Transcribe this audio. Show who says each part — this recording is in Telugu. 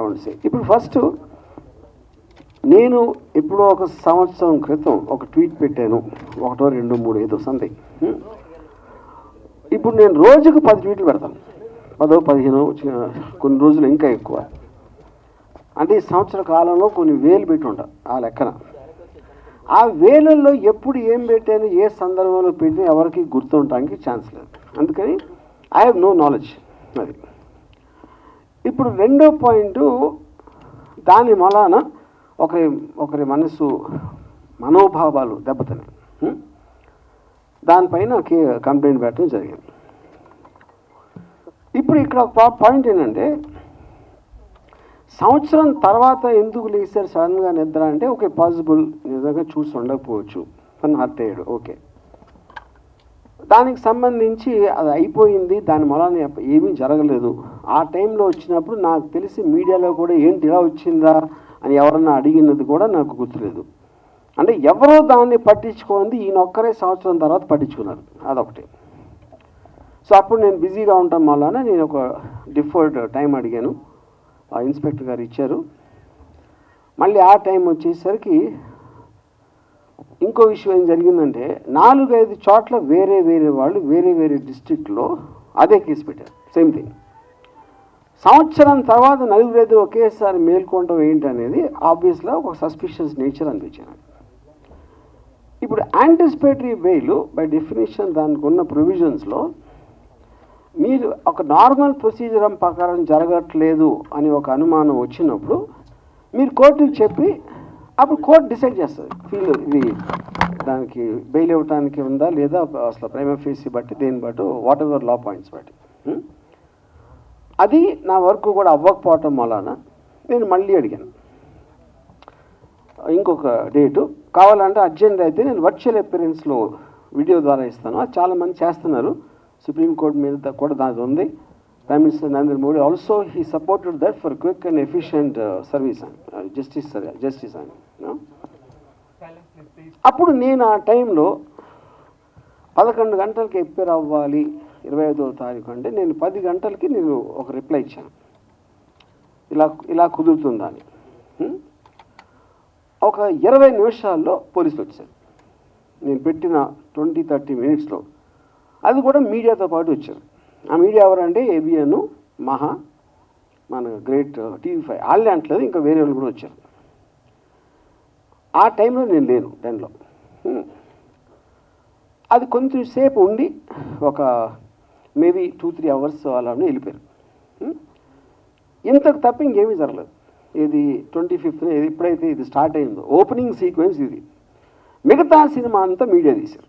Speaker 1: want to say. ఇప్పుడు ఫస్ట్ నేను ఎప్పుడో ఒక సంవత్సరం క్రితం ఒక ట్వీట్ పెట్టాను, 1, 2, 3 ఏదో సంథింగ్. ఇప్పుడు నేను రోజుకు 10 ట్వీట్లు పెడతాను, 10, 15, కొన్ని రోజులు ఇంకా ఎక్కువ. అంటే ఈ సంవత్సర కాలంలో కొన్ని వేలు పెట్టి ఉంటా ఆ లెక్కన. ఆ వేలల్లో ఎప్పుడు ఏం పెట్టాను, ఏ సందర్భంలో పెట్టినా ఎవరికి గుర్తుండటానికి ఛాన్స్ లేదు. అందుకని ఐ హ్యావ్ నో నాలెడ్జ్. అది ఇప్పుడు రెండో పాయింట్, దాని మూలాన ఒకరి మనోభావాలు దెబ్బతిన్నాయి. దానిపైన కంప్లైంట్ పెట్టడం జరిగింది. ఇప్పుడు ఇక్కడ పాయింట్ ఏంటంటే, సంవత్సరం తర్వాత ఎందుకు లేచారు సడన్గా నిద్ర అంటే, ఓకే పాసిబుల్ నిజంగా చూసి ఉండకపోవచ్చు, తను హర్ట్ అయ్యాడు, ఓకే. దానికి సంబంధించి అది అయిపోయింది, దాని మూలాన ఏమీ జరగలేదు. ఆ టైంలో వచ్చినప్పుడు నాకు తెలిసి మీడియాలో కూడా ఏంటి ఇలా వచ్చిందా అని ఎవరన్నా అడిగినది కూడా నాకు గుర్తులేదు. అంటే ఎవరో దాన్ని పట్టించుకోండి, ఈయన ఒక్కరే సంవత్సరం తర్వాత పట్టించుకున్నారు, అదొకటి. సో అప్పుడు నేను బిజీగా ఉండటం వలన నేను ఒక డిఫర్డ్ టైం అడిగాను, ఆ ఇన్స్పెక్టర్ గారు ఇచ్చారు. మళ్ళీ ఆ టైం వచ్చేసరికి ఇంకో విషయం ఏం జరిగిందంటే, 4-5 చోట్ల వేరే వాళ్ళు వేరే డిస్ట్రిక్ట్లో అదే కేసు పెట్టారు, సేమ్ థింగ్. సంవత్సరం తర్వాత 4 ఒకేసారి మేల్కొనడం ఏంటనేది ఆబ్వియస్గా ఒక సస్పిషియస్ నేచర్ అనిపించాను. ఇప్పుడు యాంటిసిపేటరీ బెయిల్ బై డెఫినేషన్ దానికి ఉన్న ప్రొవిజన్స్లో మీరు ఒక నార్మల్ ప్రొసీజర్ ప్రకారం జరగట్లేదు అని ఒక అనుమానం వచ్చినప్పుడు మీరు కోర్టుకి చెప్పి అప్పుడు కోర్టు డిసైడ్ చేస్తుంది, ఇది దానికి బెయిల్ ఇవ్వడానికి ఉందా లేదా, అసలు ప్రైమా ఫేసీ బట్టి దేన్ని బట్టి వాట్ ఎవర్ లా పాయింట్స్ బట్టి. అది నా వర్క్ కూడా అవ్వకపోవటం వలన నేను మళ్ళీ అడిగాను ఇంకొక డేటు కావాలంటే అర్జెంట్ అయితే నేను వర్చువల్ అపియరెన్స్లో వీడియో ద్వారా ఇస్తాను. అది చాలామంది చేస్తున్నారు, సుప్రీంకోర్టు మీద కూడా దాని ఉంది. Prime minister Narendra Modi also he supported that for quick and efficient service అని జస్టిస్ అని. అప్పుడు నేను ఆ టైంలో 11 గంటలకి ఎప్పేర్ అవ్వాలి 25వ తారీఖు అంటే, నేను 10 గంటలకి నేను ఒక రిప్లై ఇచ్చాను, ఇలా కుదురుతుందా అని. ఒక 20 నిమిషాల్లో పోలీసులు వచ్చారు, నేను పెట్టిన 20-30 మినిట్స్లో. అది కూడా మీడియాతో పాటు వచ్చారు. ఆ మీడియా ఎవరంటే ఏబిఎన్, మహా, మన గ్రేట్ TV5 వాళ్ళే అంటలేదు, ఇంకా వేరే వాళ్ళు కూడా వచ్చారు. ఆ టైంలో నేను లేను దానిలో. అది కొంచెం సేపు ఉండి ఒక మేబీ 2-3 అవర్స్ అలానే వెళ్ళిపోయారు. ఇంతకు తప్ప ఇంకేమీ జరగలేదు. ఇది 25th ఎప్పుడైతే ఇది స్టార్ట్ అయిందో ఓపెనింగ్ సీక్వెన్స్ ఇది, మిగతా సినిమా అంతా మీడియా తీశారు.